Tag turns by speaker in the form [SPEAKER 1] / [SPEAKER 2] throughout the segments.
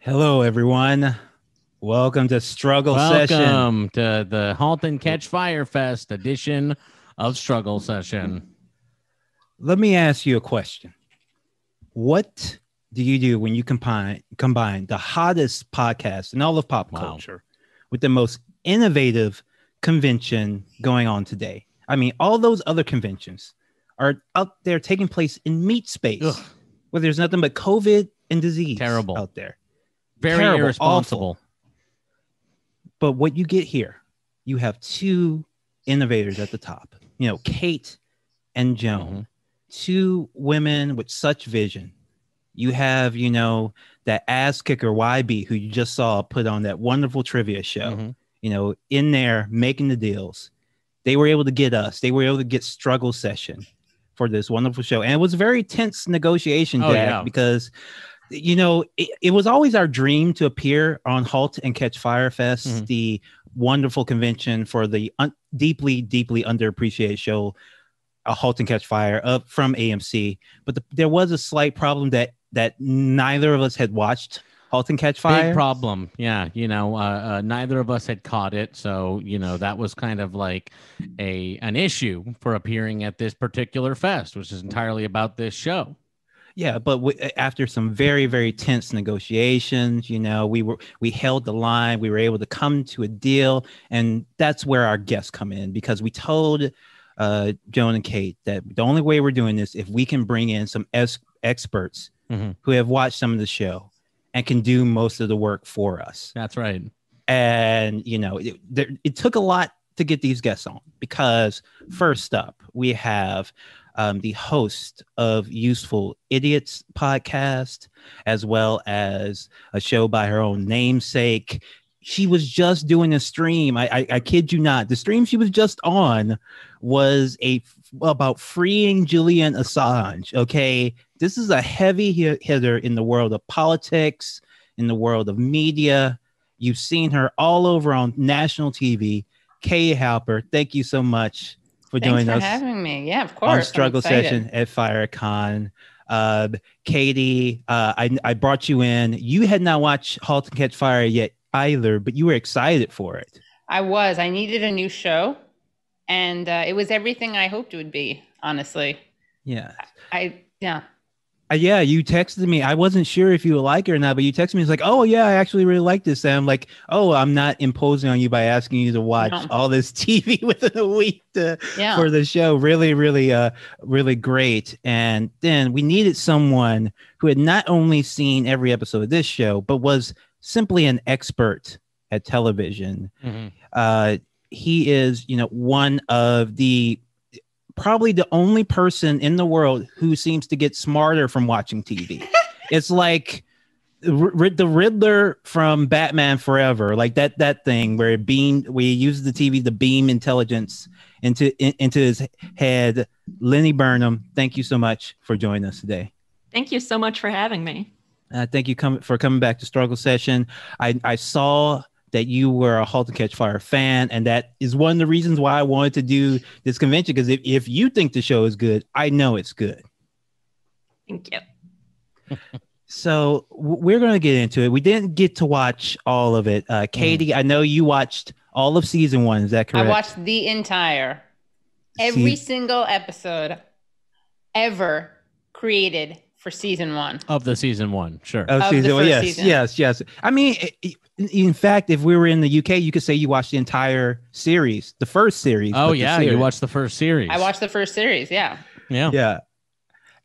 [SPEAKER 1] Hello, everyone. Welcome to Struggle Session.
[SPEAKER 2] Welcome to the Halt and Catch Fire Fest edition of Struggle Session.
[SPEAKER 1] Let me ask you a question. What do you do when you combine the hottest podcast in all of pop culture with the most innovative convention going on today? I mean, all those other conventions are out there taking place in meat space, where there's nothing but COVID and disease out there.
[SPEAKER 2] Very
[SPEAKER 1] terrible,
[SPEAKER 2] irresponsible.
[SPEAKER 1] Awful. But what you get here, you have two innovators at the top, Kate and Joan, two women with such vision. You have, that ass kicker YB, who you just saw put on that wonderful trivia show, in there making the deals. They were able to get us. They were able to get Struggle Session for this wonderful show. And it was a very tense negotiation, Jack, because it was always our dream to appear on Halt and Catch Fire Fest, the wonderful convention for the deeply, deeply underappreciated show, Halt and Catch Fire, from AMC. But there was a slight problem that neither of us had watched Halt and Catch Fire.
[SPEAKER 2] Big problem. Yeah. Neither of us had caught it. So, that was kind of like an issue for appearing at this particular fest, which is entirely about this show.
[SPEAKER 1] Yeah, but after some very, very tense negotiations, we held the line. We were able to come to a deal, and that's where our guests come in, because we told Joan and Kate that the only way we're doing this if we can bring in some experts who have watched some of the show and can do most of the work for us.
[SPEAKER 2] That's right.
[SPEAKER 1] And it took a lot to get these guests on, because first up we have the host of Useful Idiots podcast, as well as a show by her own namesake. She was just doing a stream. I kid you not. The stream she was just on was about freeing Julian Assange. Okay, this is a heavy hitter in the world of politics, in the world of media. You've seen her all over on national TV. Kay Halper, thank you so much for joining us.
[SPEAKER 3] Thanks for having me. Yeah, of course.
[SPEAKER 1] On Struggle Session at FireCon. Katie, I brought you in. You had not watched Halt and Catch Fire yet either, but you were excited for it.
[SPEAKER 3] I was. I needed a new show, and it was everything I hoped it would be, honestly.
[SPEAKER 1] Yeah.
[SPEAKER 3] Yeah,
[SPEAKER 1] you texted me. I wasn't sure if you would like it or not, but you texted me. It's like, oh, yeah, I actually really like this. And I'm like, oh, I'm not imposing on you by asking you to watch all this TV within a week for the show. Really, really, really great. And then we needed someone who had not only seen every episode of this show, but was simply an expert at television. He is, one of probably the only person in the world who seems to get smarter from watching TV. It's like the Riddler from Batman Forever, like that thing where we use the TV to beam intelligence into his head. Lenny Burnham, thank you so much for joining us today.
[SPEAKER 4] Thank you so much for having me.
[SPEAKER 1] Thank you for coming back to Struggle Session. I saw that you were a Halt and Catch Fire fan, and that is one of the reasons why I wanted to do this convention, because if you think the show is good, I know it's good.
[SPEAKER 4] Thank you.
[SPEAKER 1] So we're going to get into it. We didn't get to watch all of it. Katie, I know you watched all of season 1. Is that correct?
[SPEAKER 3] I watched every single episode ever created for season 1.
[SPEAKER 2] Of the season 1, sure.
[SPEAKER 1] Of season 1, yes. I mean, in fact, if we were in the UK, you could say you watched the entire series, the first series.
[SPEAKER 2] Oh, yeah, you watched the first series.
[SPEAKER 3] I watched the first series, yeah.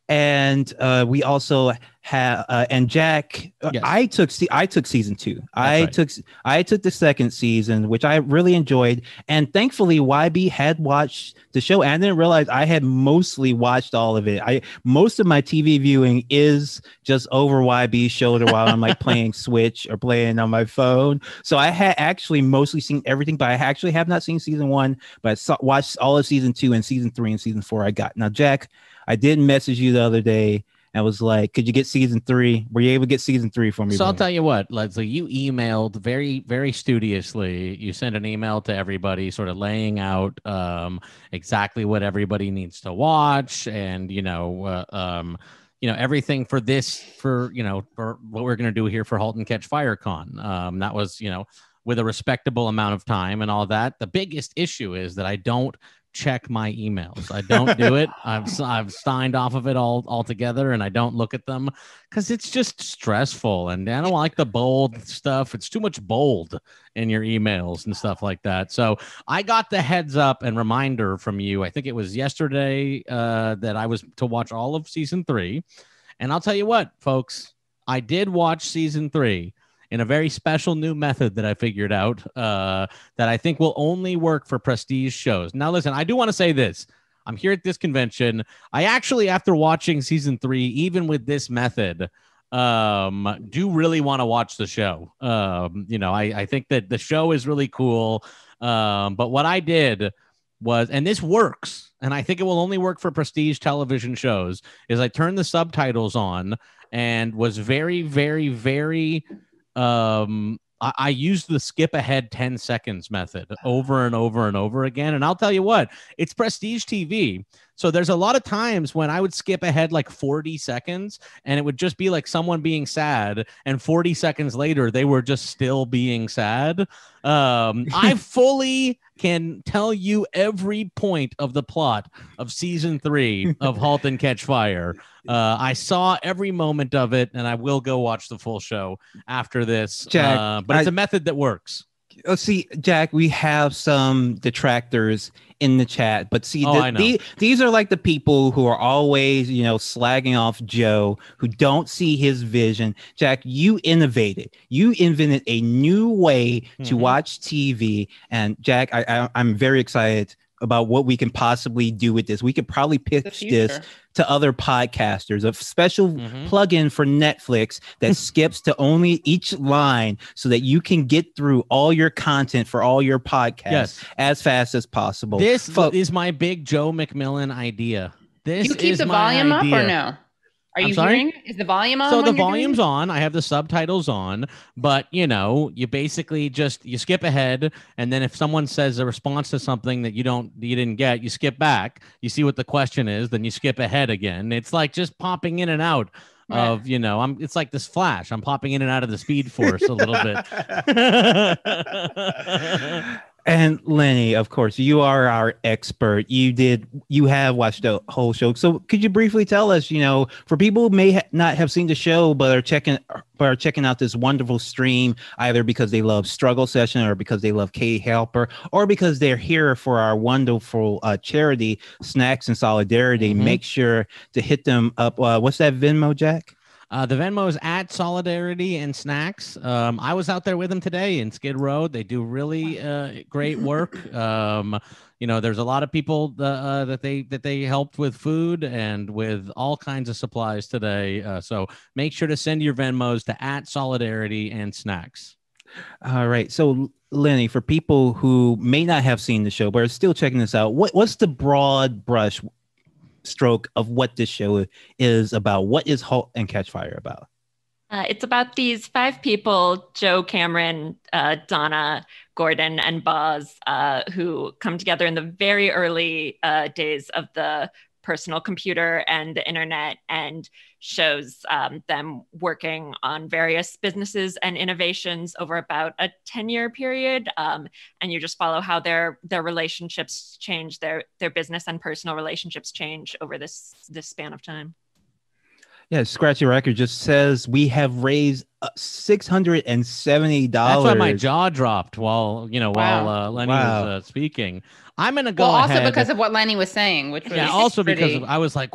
[SPEAKER 1] And we also have and Jack. I took season 2. I took the second season, which I really enjoyed, and thankfully YB had watched the show, and I didn't realize I had mostly watched all of it. Most of my TV viewing is just over YB's shoulder while I'm like playing Switch or playing on my phone. So I had actually mostly seen everything, but I actually have not seen season 1. But I watched all of season 2 and season 3 and season 4. I got now, Jack. I did message you the other day and was like, could you get season 3? Were you able to get season 3 for me?
[SPEAKER 2] So I'll tell you what, Leslie, you emailed very, very studiously. You sent an email to everybody sort of laying out exactly what everybody needs to watch. And, everything for for what we're going to do here for Halt and Catch Fire Con. That was, with a respectable amount of time and all that. The biggest issue is that I don't check my emails. I don't do it. I've signed off of it altogether, and I don't look at them because it's just stressful, and I don't like the bold stuff. It's too much bold in your emails and stuff like that. So I got the heads up and reminder from you. I think it was yesterday that I was to watch all of season 3, and I'll tell you what, folks, I did watch season 3 in a very special new method that I figured out that I think will only work for prestige shows. Now, listen, I do want to say this. I'm here at this convention. I actually, after watching season 3, even with this method, do really want to watch the show. I think that the show is really cool. But what I did was, and this works, and I think it will only work for prestige television shows, is I turned the subtitles on and was very, very, very... I used the skip ahead 10 seconds method over and over and over again. And I'll tell you what, it's prestige TV. So there's a lot of times when I would skip ahead like 40 seconds and it would just be like someone being sad. And 40 seconds later, they were just still being sad. I fully can tell you every point of the plot of season 3 of Halt and Catch Fire. I saw every moment of it, and I will go watch the full show after this.
[SPEAKER 1] Jack,
[SPEAKER 2] but it's a method that works.
[SPEAKER 1] Oh, see, Jack, we have some detractors in the chat, but see, these are like the people who are always, slagging off Joe, who don't see his vision. Jack, you innovated. You invented a new way to watch TV. And Jack, I'm very excited about what we can possibly do with this. We could probably pitch this to other podcasters, a special plugin for Netflix that skips to only each line so that you can get through all your content for all your podcasts as fast as possible.
[SPEAKER 2] This is my big Joe McMillan idea. This
[SPEAKER 3] you keep the volume up or no? Are you hearing? Is the volume on?
[SPEAKER 2] So the volume's on. I have the subtitles on, but you basically you skip ahead, and then if someone says a response to something that you didn't get, you skip back. You see what the question is, then you skip ahead again. It's like just popping in and out of it's like this Flash. I'm popping in and out of the Speed Force a little bit.
[SPEAKER 1] And Lenny, of course, you are our expert. You have watched the whole show. So could you briefly tell us, for people who may not have seen the show, but are checking out this wonderful stream, either because they love Struggle Session or because they love Kate Helper, or because they're here for our wonderful charity, Snacks and Solidarity, make sure to hit them up. What's that Venmo, Jack?
[SPEAKER 2] The Venmo is at Solidarity and Snacks. I was out there with them today in Skid Row. They do really great work. There's a lot of people that they helped with food and with all kinds of supplies today. So make sure to send your Venmos to at Solidarity and Snacks.
[SPEAKER 1] All right. So Lenny, for people who may not have seen the show but are still checking this out, what's the broad brush stroke of what this show is about? What is Halt and Catch Fire about?
[SPEAKER 4] It's about these 5 people, Joe, Cameron, Donna, Gordon, and Boz, who come together in the very early days of the personal computer and the internet, and shows them working on various businesses and innovations over about a 10-year period. And you just follow how their relationships change, their business and personal relationships change over this span of time. Yeah,
[SPEAKER 1] Scratchy Record just says we have raised $670.
[SPEAKER 2] That's why my jaw dropped while Lenny was speaking. I'm gonna go
[SPEAKER 3] also
[SPEAKER 2] ahead.
[SPEAKER 3] Because of what Lenny was saying, which was
[SPEAKER 2] also because I was like,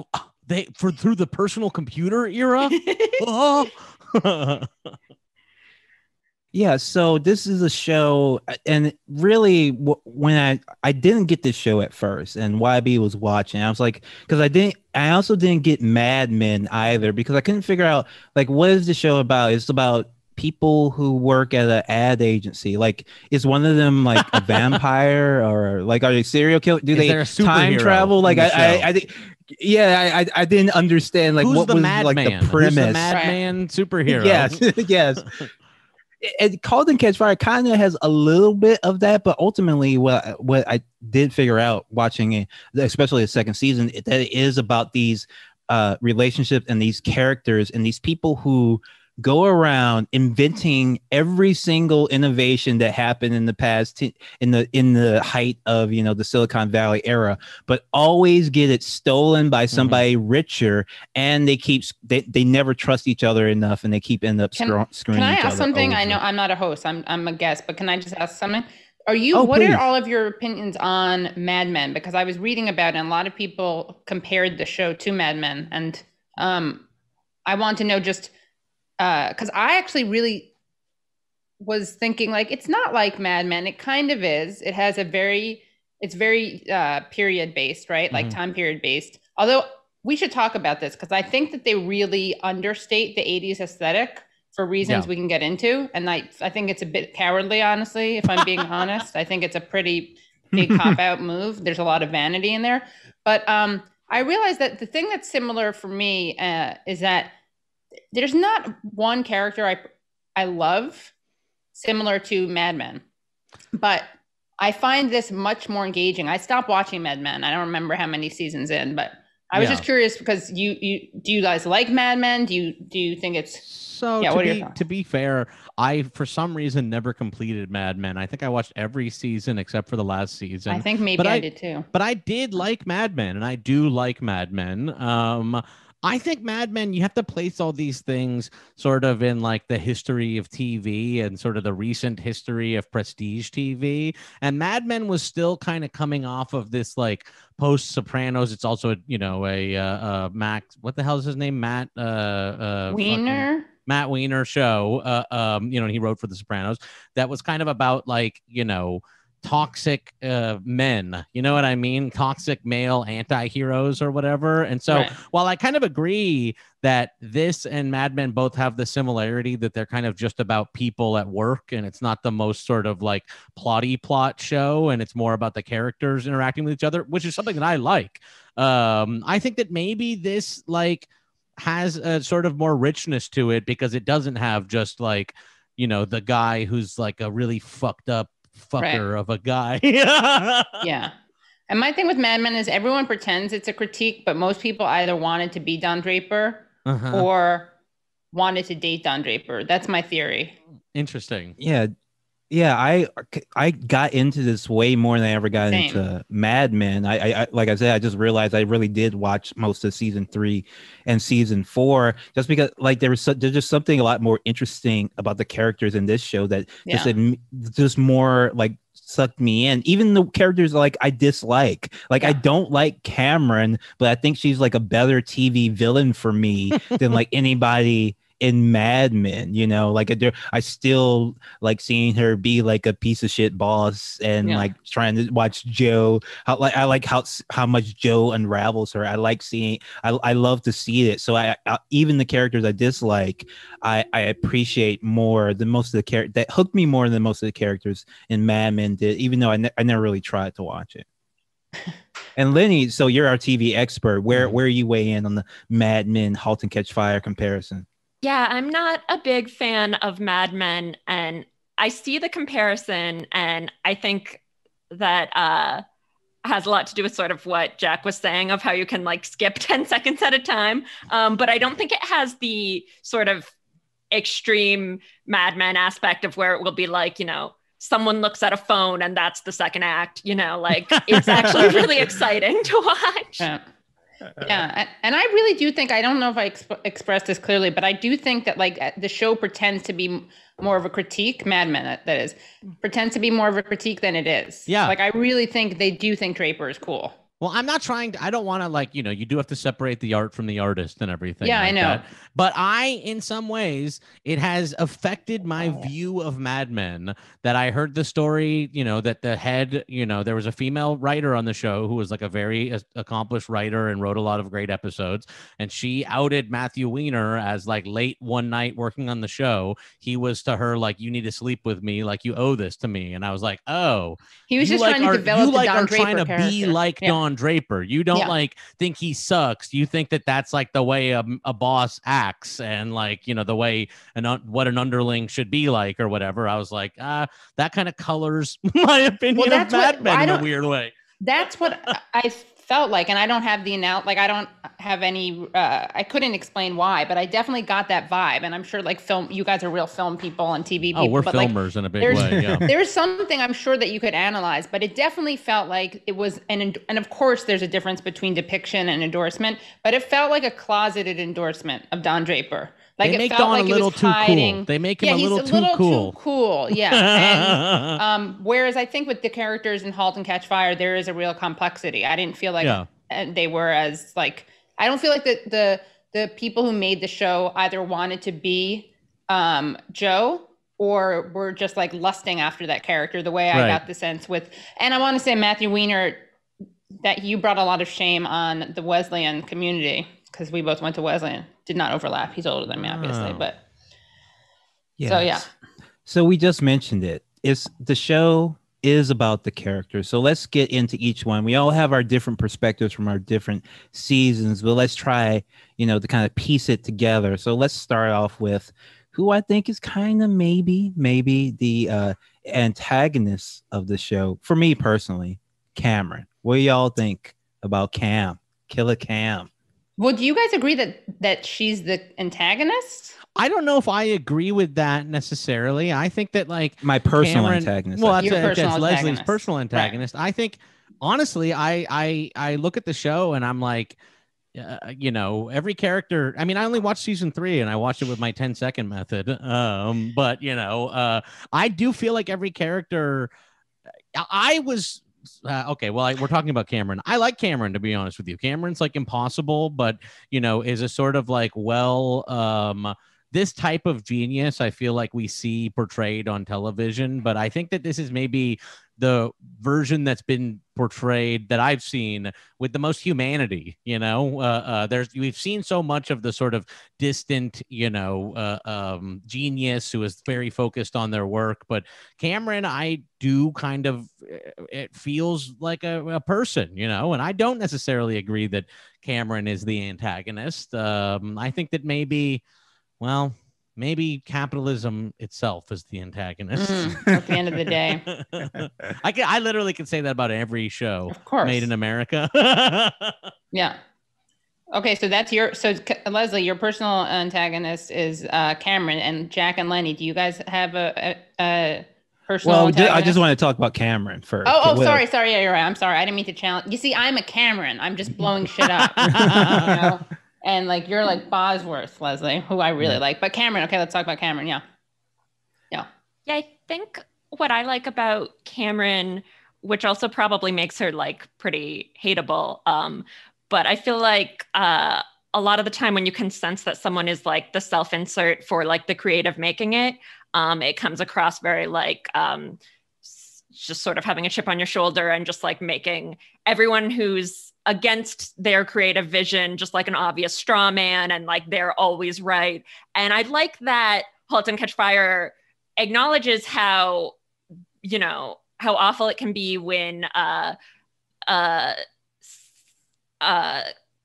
[SPEAKER 2] through the personal computer era. Oh.
[SPEAKER 1] Yeah, so this is a show, and really, when I didn't get this show at first, and YB was watching, I was like, because I also didn't get Mad Men either, because I couldn't figure out what is the show about. It's about people who work at an ad agency. Is one of them a vampire, or are they serial killer? Do they time travel? I think. Yeah, I didn't understand
[SPEAKER 2] Who's
[SPEAKER 1] what
[SPEAKER 2] the
[SPEAKER 1] was
[SPEAKER 2] Man?
[SPEAKER 1] the premise.
[SPEAKER 2] Who's the madman superhero?
[SPEAKER 1] Yes. Halt and Catch Fire kind of has a little bit of that, but ultimately what I did figure out watching it, especially the second season, that it is about these relationships and these characters and these people who go around inventing every single innovation that happened in the past in the height of the Silicon Valley era, but always get it stolen by somebody richer, and they never trust each other enough, and they keep end up screwing each other.
[SPEAKER 3] Can I ask something?
[SPEAKER 1] Over.
[SPEAKER 3] I know I'm not a host, I'm a guest, but can I just ask something? What
[SPEAKER 1] please.
[SPEAKER 3] are all of your opinions on Mad Men? Because I was reading about it, and a lot of people compared the show to Mad Men, and I want to know just because I actually really was thinking like it's not like Mad Men. It kind of is. It has it's very period based, right? Like time period based. Although we should talk about this because I think that they really understate the 80s aesthetic for reasons we can get into. And I think it's a bit cowardly, honestly, if I'm being honest. I think it's a pretty big cop-out move. There's a lot of vanity in there. But I realized that the thing that's similar for me is that there's not one character I love similar to Mad Men. But I find this much more engaging. I stopped watching Mad Men. I don't remember how many seasons in, but I was just curious because do you guys like Mad Men? Do you think it's
[SPEAKER 2] so? To be fair, I for some reason never completed Mad Men. I think I watched every season except for the last season.
[SPEAKER 3] I think maybe I did too.
[SPEAKER 2] But I did like Mad Men, and I do like Mad Men. I think Mad Men, you have to place all these things sort of in like the history of TV and sort of the recent history of prestige TV. And Mad Men was still kind of coming off of this like post Sopranos. It's also, a Max, what the hell is his name? Matt
[SPEAKER 3] Weiner.
[SPEAKER 2] Matt Weiner show. He wrote for the Sopranos. That was kind of about like, toxic men, you know what I mean? Toxic male anti-heroes or whatever. And so while I kind of agree that this and Mad Men both have the similarity that they're kind of just about people at work, and it's not the most sort of like plot show, and it's more about the characters interacting with each other, which is something that I like. I think that maybe this like has a sort of more richness to it because it doesn't have just like, the guy who's like a really fucked up fucker of a guy.
[SPEAKER 3] Yeah. And my thing with Mad Men is everyone pretends it's a critique, but most people either wanted to be Don Draper or wanted to date Don Draper. That's my theory.
[SPEAKER 2] Interesting.
[SPEAKER 1] Yeah, I got into this way more than I ever got into Mad Men. I like I said, I just realized I really did watch most of season 3 and season 4 just because like there's just something a lot more interesting about the characters in this show that just more like sucked me in. Even the characters like I dislike. Like I don't like Cameron, but I think she's like a better TV villain for me than like anybody in Mad Men, like I still like seeing her be like a piece of shit boss and like trying to watch Joe. I like how much Joe unravels her. I like seeing. I love to see it. So I even the characters I dislike, I appreciate more than most of the characters that hooked me more than most of the characters in Mad Men did. Even though I never really tried to watch it. And Lenny, so you're our TV expert. Where you weigh in on the Mad Men Halt and Catch Fire comparison?
[SPEAKER 4] Yeah, I'm not a big fan of Mad Men, and I see the comparison, and I think that has a lot to do with sort of what Jack was saying of how you can like skip 10 seconds at a time. But I don't think it has the sort of extreme Mad Men aspect of where it will be like, someone looks at a phone and that's the second act, like it's actually really exciting to watch.
[SPEAKER 3] Yeah, and I really do think, I don't know if I expressed this clearly, but I do think that like the show pretends to be more of a critique, Mad Men that is, pretends to be more of a critique than it is.
[SPEAKER 2] Yeah.
[SPEAKER 3] Like I really think they do think Draper is cool.
[SPEAKER 2] Well, I'm not trying to, I don't want to like, you do have to separate the art from the artist and everything.
[SPEAKER 3] Yeah,
[SPEAKER 2] like
[SPEAKER 3] I know.
[SPEAKER 2] That. But in some ways, it has affected my view of Mad Men that I heard the story, that the head, there was a female writer on the show who was like a very accomplished writer and wrote a lot of great episodes. And she outed Matthew Weiner as like late one night working on the show. He was to her like, you need to sleep with me. Like you owe this to me. And I was like, oh,
[SPEAKER 3] he was just trying to develop the Don Draper
[SPEAKER 2] trying to
[SPEAKER 3] character.
[SPEAKER 2] Be like Don Draper. You don't like think he sucks. You think that that's like the way a boss acts and like, the way what an underling should be like or whatever. I was like, that kind of colors my opinion of Mad Men in a weird way.
[SPEAKER 3] That's what I felt like, and I don't have I don't have any, I couldn't explain why, but I definitely got that vibe. And I'm sure like you guys are real film people and TV people.
[SPEAKER 2] Oh, we're
[SPEAKER 3] but
[SPEAKER 2] filmers in a big way. Yeah.
[SPEAKER 3] There's something I'm sure that you could analyze, but it definitely felt like it was, and of course there's a difference between depiction and endorsement, but it felt like a closeted endorsement of Don Draper. Like
[SPEAKER 2] they make Don a little too cool. They make him a little too
[SPEAKER 3] cool. Yeah. And whereas I think with the characters in *Halt and Catch Fire*, there is a real complexity. I didn't feel like they were as like. I don't feel like the people who made the show either wanted to be Joe or were just like lusting after that character. The way I got the sense with, and I want to say Matthew Weiner, that you brought a lot of shame on the Wesleyan community. Because we both went to Wesleyan. Did not overlap. He's older than me, obviously. But
[SPEAKER 1] yes.
[SPEAKER 3] So, yeah.
[SPEAKER 1] So we just mentioned it. The show is about the characters. So let's get into each one. We all have our different perspectives from our different seasons, but let's try, to kind of piece it together. So let's start off with who I think is kind of maybe the antagonist of the show. For me personally, Cameron. What do y'all think about Killer Cam?
[SPEAKER 3] Well, do you guys agree that she's the antagonist?
[SPEAKER 2] I don't know if I agree with that necessarily. I think that like
[SPEAKER 1] my personal antagonist.
[SPEAKER 2] Well, that's Leslie's personal antagonist. Right. I think honestly, I look at the show and I'm like, every character. I mean, I only watched season 3 and I watched it with my 10-second method. But I do feel like every character. I was. Okay, well, we're talking about Cameron. I like Cameron, to be honest with you. Cameron's like impossible, but is a sort of like this type of genius I feel like we see portrayed on television, but I think that this is maybe the version that's been portrayed that I've seen with the most humanity. We've seen so much of the sort of distant, genius who is very focused on their work, but Cameron, I do kind of, it feels like a person, and I don't necessarily agree that Cameron is the antagonist. I think that maybe capitalism itself is the antagonist.
[SPEAKER 3] At the end of the day.
[SPEAKER 2] I literally can say that about every show made in America.
[SPEAKER 3] Yeah. Okay, so Leslie, your personal antagonist is Cameron, and Jack and Lenny. Do you guys have a personal antagonist?
[SPEAKER 1] I just want to talk about Cameron first.
[SPEAKER 3] Sorry. Yeah, you're right. I'm sorry. I didn't mean to challenge. You see, I'm a Cameron. I'm just blowing shit up. And like you're like Bosworth, Leslie, who I really like. But Cameron, okay, let's talk about Cameron. Yeah.
[SPEAKER 4] Yeah, I think what I like about Cameron, which also probably makes her like pretty hateable, but I feel like a lot of the time when you can sense that someone is like the self-insert for like the creative making it, it comes across very like just sort of having a chip on your shoulder and just like making everyone who's against their creative vision just like an obvious straw man and like they're always right. And I like that *Halt and Catch Fire* acknowledges how awful it can be when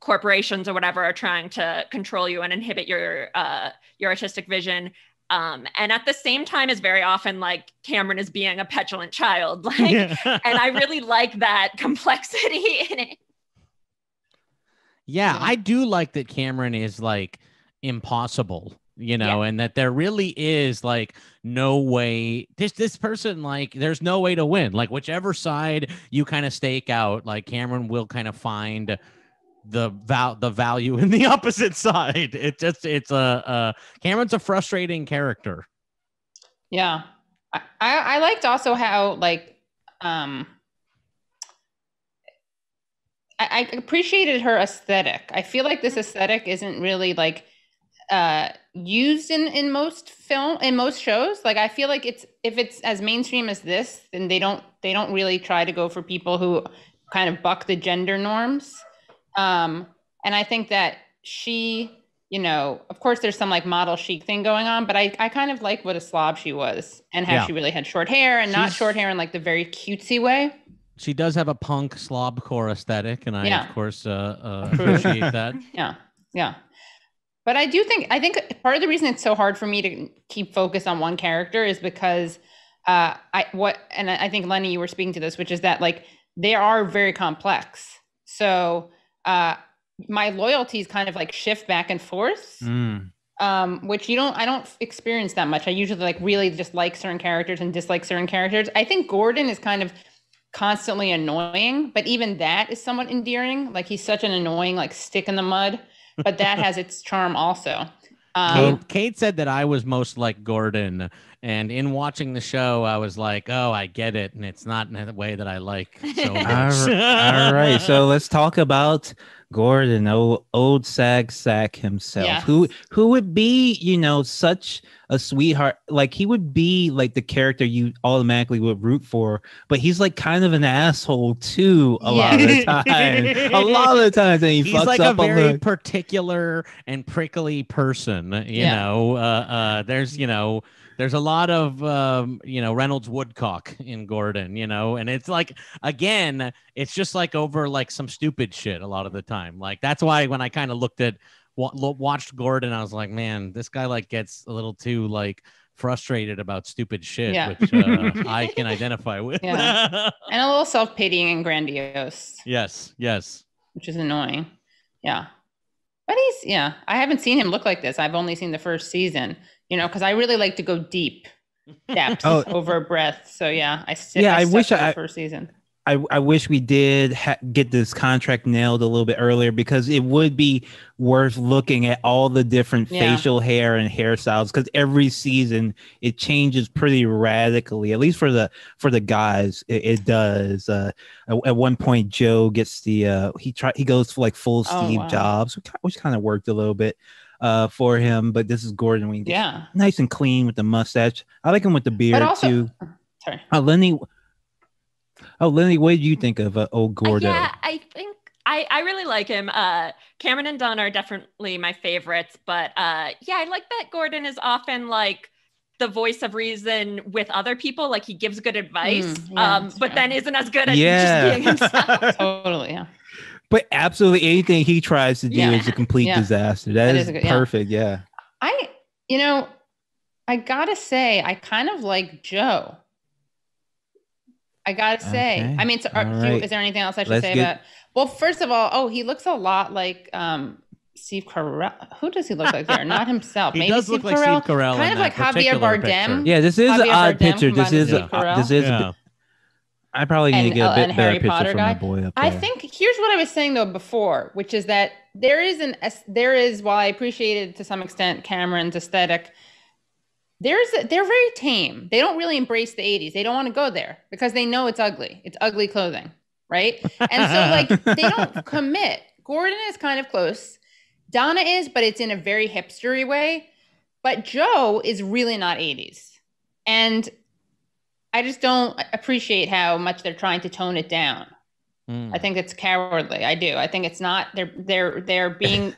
[SPEAKER 4] corporations or whatever are trying to control you and inhibit your artistic vision. And at the same time is very often like Cameron is being a petulant child. And I really like that complexity in it.
[SPEAKER 2] Yeah, I do like that Cameron is like impossible, and that there really is like no way this person, like there's no way to win. Like whichever side you kind of stake out, like Cameron will kind of find the value in the opposite side. Cameron's a frustrating character.
[SPEAKER 3] Yeah. I liked also how like I appreciated her aesthetic. I feel like this aesthetic isn't really like used in most shows. Like I feel like if it's as mainstream as this, then they don't really try to go for people who kind of buck the gender norms. And I think that she, of course there's some like model chic thing going on, but I kind of like what a slob she was and how she really had short hair and not short hair in like the very cutesy way.
[SPEAKER 2] She does have a punk slobcore aesthetic, and I, of course, appreciate that.
[SPEAKER 3] Yeah. But I think part of the reason it's so hard for me to keep focused on one character is because I think Lenny, you were speaking to this, which is that like they are very complex. So my loyalties kind of like shift back and forth, which I don't experience that much. I usually like really just like certain characters and dislike certain characters. I think Gordon is kind of constantly annoying, but even that is somewhat endearing. Like he's such an annoying like stick in the mud, but that has its charm also.
[SPEAKER 2] Kate said that I was most like Gordon, and in watching the show, I was like, "Oh, I get it," and it's not in the way that I like so much.
[SPEAKER 1] All right, so let's talk about Gordon, old Sack himself,
[SPEAKER 3] Yes.
[SPEAKER 1] who would be, such a sweetheart. Like he would be like the character you automatically would root for, but he's like kind of an asshole too a lot of the time. A lot of the times, and he's
[SPEAKER 2] like a very particular and prickly person. You know, there's a lot of Reynolds Woodcock in Gordon, and it's like, again, it's just like over like some stupid shit a lot of the time. Like that's why when I kind of watched Gordon, I was like, man, this guy like gets a little too like frustrated about stupid shit, which I can identify with.
[SPEAKER 3] And a little self-pitying and grandiose.
[SPEAKER 2] Yes.
[SPEAKER 3] Which is annoying. Yeah. But I haven't seen him look like this. I've only seen the first season, because I really like to go deep depths over breadth. So I wish the first season.
[SPEAKER 1] I wish we did get this contract nailed a little bit earlier, because it would be worth looking at all the different facial hair and hairstyles, because every season it changes pretty radically. At least for the guys, it does. At one point, Joe gets the he goes for like full Steve Jobs, which kind of worked a little bit for him. But this is Gordon when he gets nice and clean with the mustache. I like him with the beard too.
[SPEAKER 3] Sorry,
[SPEAKER 1] Lenny. Oh, Lenny, what did you think of old Gordo?
[SPEAKER 4] I think I really like him. Cameron and Donna are definitely my favorites, but I like that Gordon is often like the voice of reason with other people. Like he gives good advice, but then isn't as good at just being himself.
[SPEAKER 3] Totally, yeah.
[SPEAKER 1] But absolutely anything he tries to do is a complete disaster. That is perfect,
[SPEAKER 3] I gotta say, I kind of like Joe. I gotta say,
[SPEAKER 1] okay.
[SPEAKER 3] I mean, is there anything else I should say about? Well, first of all, he looks a lot like Steve Carell. Who does he look like there? Not himself.
[SPEAKER 2] Maybe does
[SPEAKER 3] Steve
[SPEAKER 2] look
[SPEAKER 3] Carell.
[SPEAKER 2] Like Steve Carell.
[SPEAKER 3] Kind of like Javier Bardem.
[SPEAKER 2] Picture.
[SPEAKER 1] Yeah, this is an odd picture. This is I probably need to get a bit better picture from my boy up there.
[SPEAKER 3] I think here's what I was saying though before, which is that there is while I appreciated to some extent Cameron's aesthetic, they're very tame. They don't really embrace the 80s. They don't want to go there because they know it's ugly. It's ugly clothing, right? And so like they don't commit. Gordon is kind of close. Donna is, but it's in a very hipstery way. But Joe is really not 80s. And I just don't appreciate how much they're trying to tone it down. I think it's cowardly. I do. I think it's not. They're being.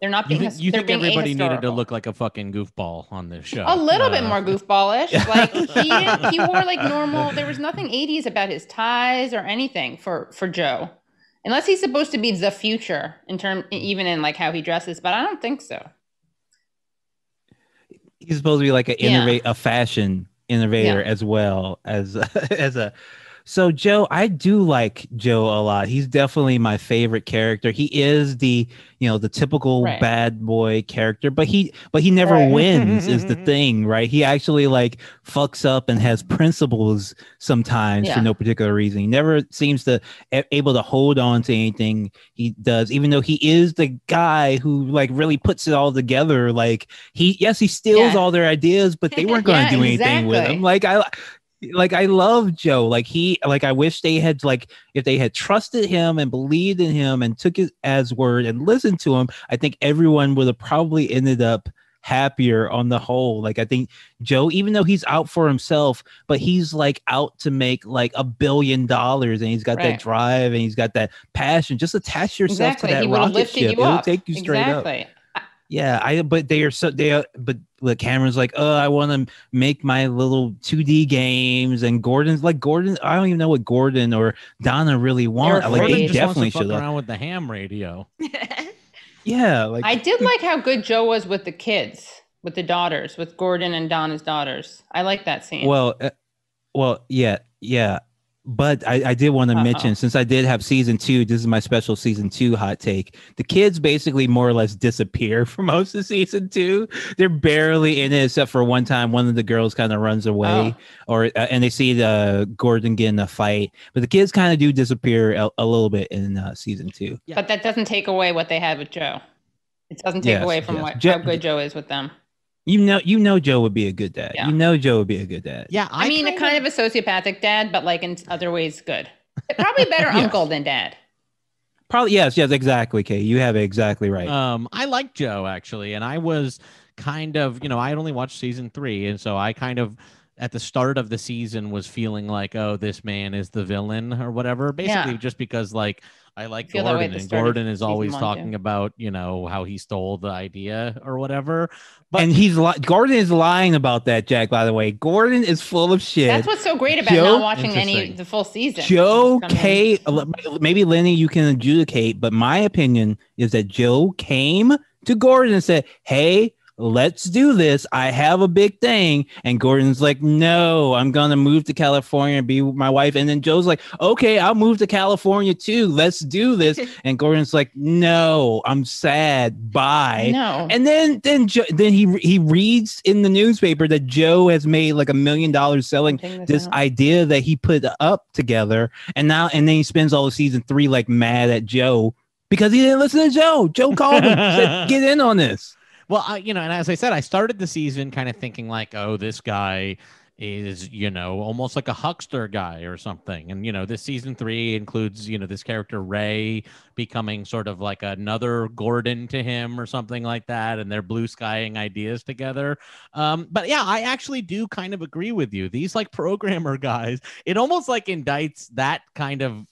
[SPEAKER 3] They're not being.
[SPEAKER 2] You think everybody needed to look like a fucking goofball on this show?
[SPEAKER 3] A little bit more goofballish. Like he wore like normal. There was nothing 80s about his ties or anything for Joe, unless he's supposed to be the future even in like how he dresses. But I don't think so.
[SPEAKER 1] He's supposed to be like a fashion innovator as well as a. So Joe, I do like Joe a lot. He's definitely my favorite character. He is the typical bad boy character, but he never wins is the thing, right? He actually like fucks up and has principles sometimes for no particular reason. He never seems to able to hold on to anything he does, even though he is the guy who like really puts it all together. Like he steals all their ideas, but they weren't going to do anything with him. I love Joe. I wish they had if they had trusted him and believed in him and took it as word and listened to him, I think everyone would have probably ended up happier on the whole. Like I think Joe, even though he's out for himself, but he's like out to make like $1 billion, and he's got that drive and he's got that passion. Just attach yourself to that rocket ship. It'll take you straight up. Yeah, but Cameron's like, I want to make my little 2D games, and Gordon. I don't even know what Gordon or Donna really want.
[SPEAKER 2] They definitely should around with the ham radio.
[SPEAKER 1] Yeah,
[SPEAKER 3] I did like how good Joe was with the kids, with the daughters, with Gordon and Donna's daughters. I like that scene.
[SPEAKER 1] Well, yeah. But I did want to mention, since I did have season 2, this is my special season 2 hot take. The kids basically more or less disappear for most of season 2. They're barely in it, except for one time one of the girls kind of runs away, and they see the Gordon get in a fight. But the kids kind of do disappear a little bit in season 2.
[SPEAKER 3] Yeah. But that doesn't take away what they had with Joe. It doesn't take away from how good Joe is with them.
[SPEAKER 1] You know Joe would be a good dad. Yeah. You know Joe would be a good dad.
[SPEAKER 2] Yeah,
[SPEAKER 3] I mean, a kind of a sociopathic dad, but like in other ways, good. Probably better uncle than dad.
[SPEAKER 1] Probably yes, exactly, Kay. You have it exactly right.
[SPEAKER 2] I like Joe actually, and I was kind of, I had only watched season 3, and so I kind of at the start of the season was feeling like, oh, this man is the villain or whatever. Basically, just because like I like Gordon, and Gordon is always talking about, how he stole the idea or whatever.
[SPEAKER 1] But Gordon is lying about that, Jack, by the way. Gordon is full of shit.
[SPEAKER 3] That's what's so great about not watching the full season.
[SPEAKER 1] Joe K, maybe Lenny, you can adjudicate, but my opinion is that Joe came to Gordon and said, hey, let's do this. I have a big thing. And Gordon's like, no, I'm going to move to California and be with my wife. And then Joe's like, okay, I'll move to California too. Let's do this. And Gordon's like, no, I'm sad. Bye.
[SPEAKER 3] No.
[SPEAKER 1] And then he reads in the newspaper that Joe has made like $1 million selling this idea that he put up together. And then he spends all of season 3 like mad at Joe because he didn't listen to Joe. Joe called him, said, get in on this.
[SPEAKER 2] Well, and as I said, I started the season kind of thinking like, oh, this guy is, almost like a huckster guy or something. And, this season 3 includes, this character Ray becoming sort of like another Gordon to him or something like that. And they're blue skying ideas together. But yeah, I actually do kind of agree with you. These like programmer guys, it almost like indicts that kind of,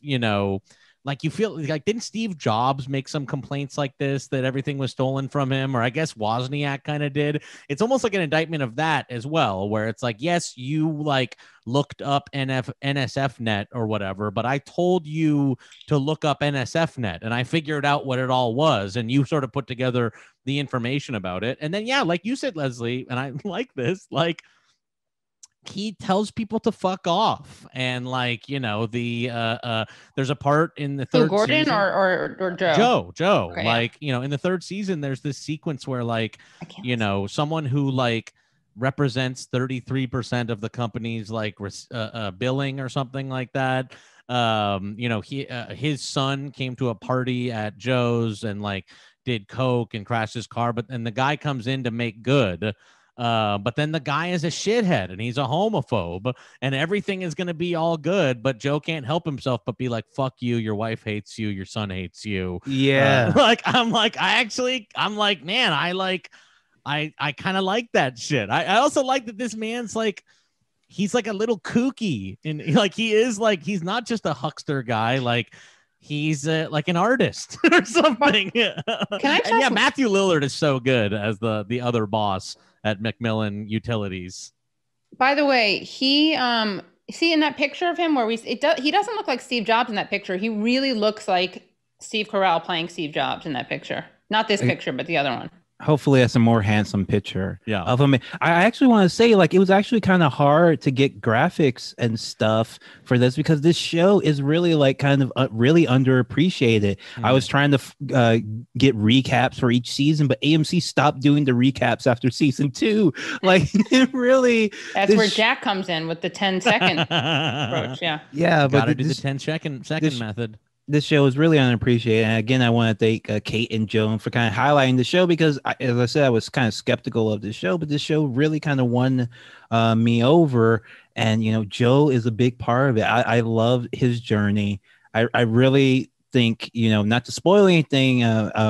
[SPEAKER 2] like you feel like, didn't Steve Jobs make some complaints like this, that everything was stolen from him? Or I guess Wozniak kind of did. It's almost like an indictment of that as well, where it's like, yes, you like looked up NSFnet or whatever, but I told you to look up NSFnet and I figured out what it all was. And you sort of put together the information about it. And then, yeah, like you said, Leslie, and I like this, like, he tells people to fuck off, and like there's a part in the third
[SPEAKER 3] Gordon
[SPEAKER 2] season,
[SPEAKER 3] or Joe.
[SPEAKER 2] Okay, like in the third season there's this sequence where like someone who like represents 33% of the company's like billing or something like that, his son came to a party at Joe's and like did coke and crashed his car, and the guy comes in to make good. But then the guy is a shithead and he's a homophobe and everything is going to be all good, but Joe can't help himself but be like, fuck you, your wife hates you, your son hates you.
[SPEAKER 1] Yeah.
[SPEAKER 2] I'm like, man, I kind of like that shit. I also like that this man's like, he's like a little kooky, and like he is like, he's not just a huckster guy, like he's like an artist or something. Matthew Lillard is so good as the other boss at Macmillan Utilities.
[SPEAKER 3] By the way, he see in that picture of him where he doesn't look like Steve Jobs in that picture. He really looks like Steve Carell playing Steve Jobs in that picture. Not this picture, but the other one.
[SPEAKER 1] Hopefully that's a more handsome picture of him. I actually want to say, like, it was actually kind of hard to get graphics and stuff for this because this show is really like kind of really underappreciated. I was trying to get recaps for each season, but AMC stopped doing the recaps after season 2. Like, really,
[SPEAKER 3] that's where Jack comes in with the 10-second approach.
[SPEAKER 1] Yeah, but
[SPEAKER 2] gotta do the 10-second method.
[SPEAKER 1] This show is really unappreciated. And again, I want to thank Kate and Joan for kind of highlighting the show because, as I said, I was kind of skeptical of this show, but this show really kind of won me over. And, Joe is a big part of it. I love his journey. I really think, not to spoil anything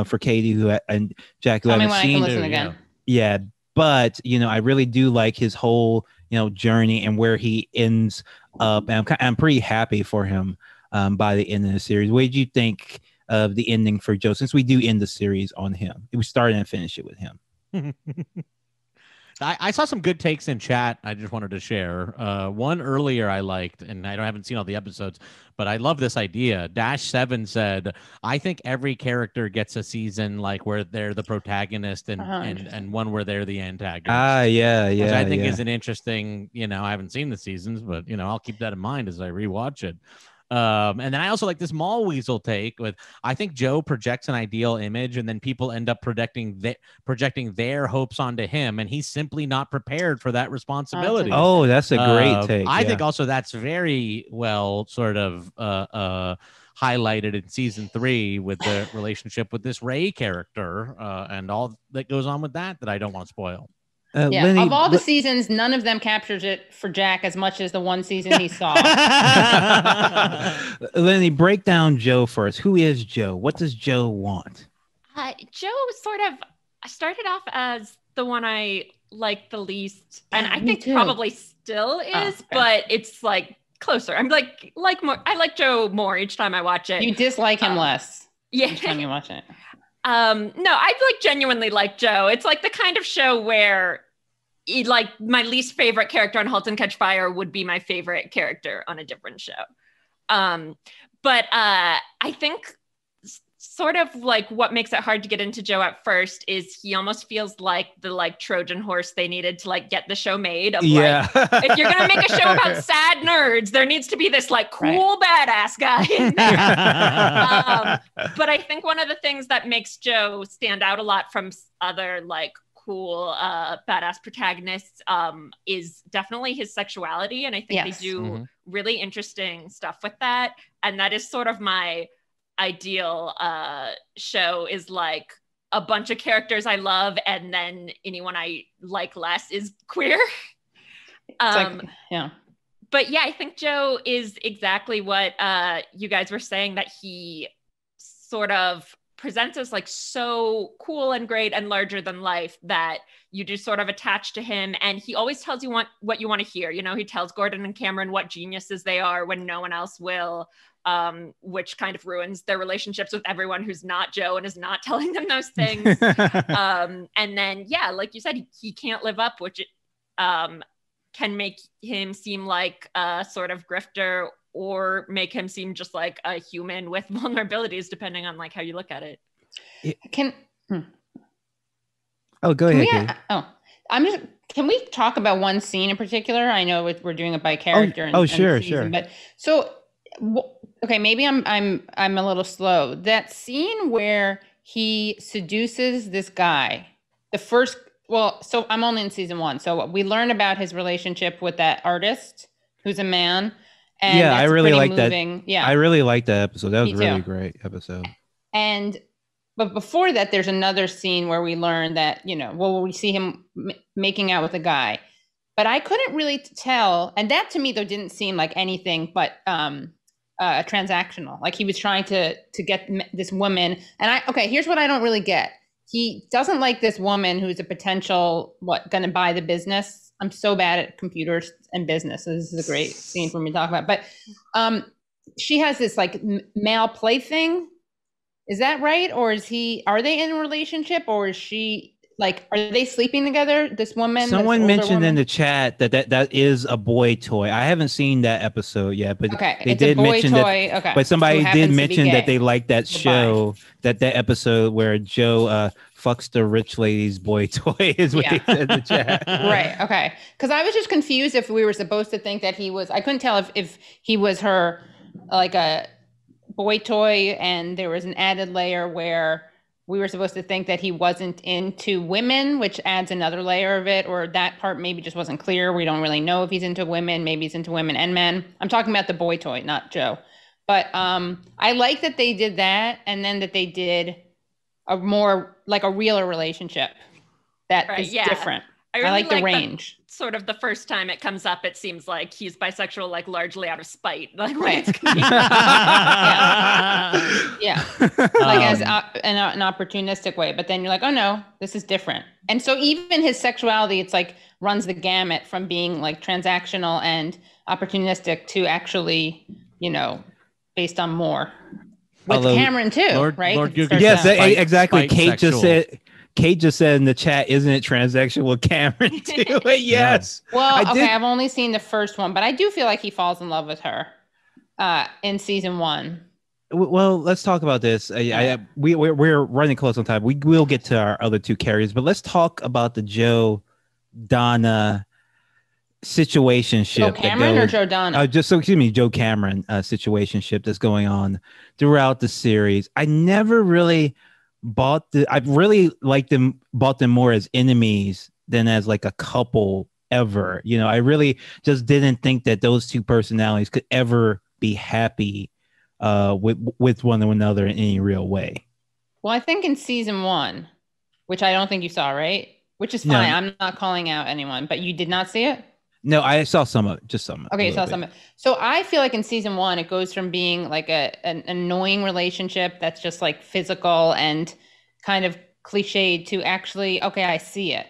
[SPEAKER 1] for Katie and Jack, who
[SPEAKER 3] haven't
[SPEAKER 1] seen
[SPEAKER 3] it. Listen again.
[SPEAKER 1] Yeah. But, I really do like his whole, journey and where he ends up. And I'm pretty happy for him. By the end of the series. What did you think of the ending for Joe, since we do end the series on him? We started and finished it with him.
[SPEAKER 2] I saw some good takes in chat. I just wanted to share. One earlier I liked, and I haven't seen all the episodes, but I love this idea. Dash7 said, I think every character gets a season like where they're the protagonist and one where they're the antagonist.
[SPEAKER 1] Yeah.
[SPEAKER 2] Which I think is an interesting, I haven't seen the seasons, but, I'll keep that in mind as I rewatch it. And then I also like this Mall Weasel take with, I think Joe projects an ideal image and then people end up projecting their hopes onto him, and he's simply not prepared for that responsibility.
[SPEAKER 1] Oh, that's a great take.
[SPEAKER 2] I think also that's very well sort of highlighted in season 3 with the relationship with this Ray character and all that goes on with that I don't want to spoil.
[SPEAKER 3] Lenny, of all the seasons, none of them captures it for Jack as much as the one season he saw.
[SPEAKER 1] Lenny, break down Joe first. Who is Joe? What does Joe want?
[SPEAKER 4] Joe sort of started off as the one I liked the least, and I think probably still is, but it's like closer. I'm like more. I like Joe more each time I watch it.
[SPEAKER 3] You dislike him less.
[SPEAKER 4] Yeah,
[SPEAKER 3] each time you watch it.
[SPEAKER 4] No, I genuinely like Joe. It's like the kind of show where my least favorite character on *Halt and Catch Fire* would be my favorite character on a different show. But I think sort of like what makes it hard to get into Joe at first is he almost feels like the Trojan horse they needed to get the show made. Of if you're gonna make a show about sad nerds, there needs to be this cool badass guy in there. But I think one of the things that makes Joe stand out a lot from other cool badass protagonists is definitely his sexuality, and I think they do really interesting stuff with that, and that is sort of my ideal show is a bunch of characters I love and then anyone I like less is queer. But yeah, I think Joe is exactly what you guys were saying, that he sort of presents as so cool and great and larger than life that you do sort of attach to him, and he always tells you what you want to hear. He tells Gordon and Cameron what geniuses they are when no one else will. Which kind of ruins their relationships with everyone who's not Joe and is not telling them those things. And then, like you said, he can't live up, which can make him seem like a sort of grifter or make him seem just like a human with vulnerabilities, depending on how you look at it.
[SPEAKER 1] Oh, go ahead.
[SPEAKER 3] Can we talk about one scene in particular? I know we're doing it by character.
[SPEAKER 1] Sure.
[SPEAKER 3] But okay, maybe I'm a little slow. That scene where he seduces this guy, so I'm only in season 1. So we learn about his relationship with that artist who's a man. And
[SPEAKER 1] I really like that.
[SPEAKER 3] Yeah,
[SPEAKER 1] I really liked that episode. That was a really great episode.
[SPEAKER 3] But before that, there's another scene where we learn that, we see him making out with a guy, but I couldn't really tell. And that to me, though, didn't seem like anything but transactional. He was trying to get this woman. And here's what I don't really get. He doesn't like this woman who's a potential, going to buy the business. I'm so bad at computers and business. So this is a great scene for me to talk about. But she has this male plaything. Is that right? Or are they in a relationship, or is she are they sleeping together? This woman.
[SPEAKER 1] Someone mentioned in the chat that is a boy toy. I haven't seen that episode yet, but they did mention that. Okay. But somebody did mention that they liked that show, that episode where Joe fucks the rich lady's boy toy is what they said in the chat.
[SPEAKER 3] Right. Okay. Because I was just confused if we were supposed to think that he was. I couldn't tell if he was her a boy toy, and there was an added layer where we were supposed to think that he wasn't into women, which adds another layer of it, or that part maybe just wasn't clear. We don't really know if he's into women. Maybe he's into women and men. I'm talking about the boy toy, not Joe. But I like that they did that, and then that they did a more a realer relationship that is different. I like the range.
[SPEAKER 4] Sort of the first time it comes up, it seems like he's bisexual, largely out of spite.
[SPEAKER 3] Right. As an opportunistic way. But then you're oh no, this is different. And so even his sexuality, it's runs the gamut from being transactional and opportunistic to actually, based on more. With Cameron too, right?
[SPEAKER 1] Yes, exactly. Kate just said. Kate just said in the chat, isn't it transsexual Cameron too? Yes.
[SPEAKER 3] Well, I've only seen the first one, but I do feel like he falls in love with her in season 1.
[SPEAKER 1] Well, let's talk about this. We're running close on time. We will get to our other 2 carriers, but let's talk about the Joe Donna situationship.
[SPEAKER 3] Joe Cameron or Joe Donna?
[SPEAKER 1] Joe Cameron situationship that's going on throughout the series. I never really bought them more as enemies than as like a couple ever. You know, I really just didn't think that those 2 personalities could ever be happy with one another in any real way.
[SPEAKER 3] Well, I think in season 1, which I don't think you saw, right? Which is fine. No. I'm not calling out anyone, but you did not see it?
[SPEAKER 1] No, I saw some of it, just some.
[SPEAKER 3] Okay, you saw some of it. So I feel like in season 1, it goes from being like an annoying relationship that's just like physical and kind of cliched to actually, okay, I see it.